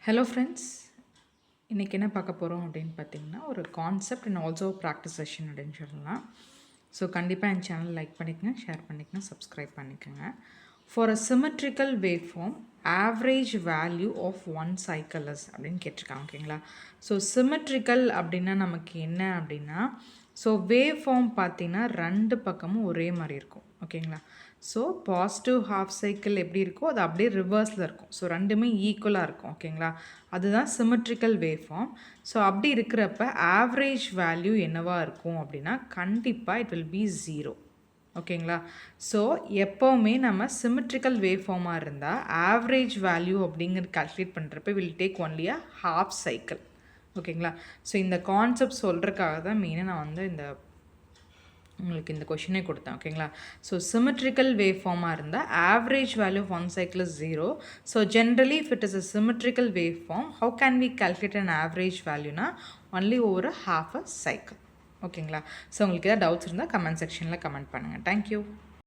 Hello friends, இன்றைக்கி என்ன பார்க்க போகிறோம் அப்படின்னு பார்த்தீங்கன்னா ஒரு concept and also practice session அப்படின்னு சொல்லலாம். ஸோ கண்டிப்பாக என் சேனல் லைக் பண்ணிக்கங்க, ஷேர் பண்ணிக்கங்க, சப்ஸ்கிரைப் பண்ணிக்கோங்க. For a symmetrical wave form average value of one cycle is அப்படின்னு கேட்டிருக்காங்க. ஓகேங்களா? ஸோ சிமெட்ரிக்கல் அப்படின்னா நமக்கு என்ன அப்படின்னா, ஸோ வேவ் ஃபார்ம் பார்த்தீங்கன்னா ரெண்டு பக்கமும் ஒரே மாதிரி இருக்கும். ஓகேங்களா? ஸோ பாசிட்டிவ் ஹாஃப் சைக்கிள் எப்படி இருக்கோ அது அப்படியே ரிவர்ஸில் இருக்கும். ஸோ ரெண்டுமே ஈக்குவலாக இருக்கும். ஓகேங்களா? அதுதான் சிமெட்ரிக்கல் வேவ் ஃபார்ம். ஸோ அப்படி இருக்கிறப்ப ஆவரேஜ் வேல்யூ என்னவாக இருக்கும் அப்படின்னா கண்டிப்பாக இட் வில் பி 0. ஓகேங்களா? ஸோ எப்போவுமே நம்ம சிமெட்ரிக்கல் வேவ் ஃபார்மாக இருந்தால் ஆவரேஜ் வேல்யூ அப்படிங்கிறது கால்குலேட் பண்ணுறப்ப will take only a half cycle. ஓகேங்களா? ஸோ இந்த கான்செப்ட் சொல்கிறதுக்காக தான் மெயினாக நான் வந்து உங்களுக்கு இந்த கொஷினே கொடுத்தேன். ஓகேங்களா? ஸோ சிமெட்ரிக்கல் வேவ் ஃபார்மாக இருந்தால் average value of one cycle is 0. So generally if it is a symmetrical wave form how can we calculate an average வேல்யூனா only over half a cycle. ஓகேங்களா? ஸோ உங்களுக்கு ஏதாவது டவுட்ஸ் இருந்தால் comment செக்ஷனில் comment பண்ணுங்கள். Thank you.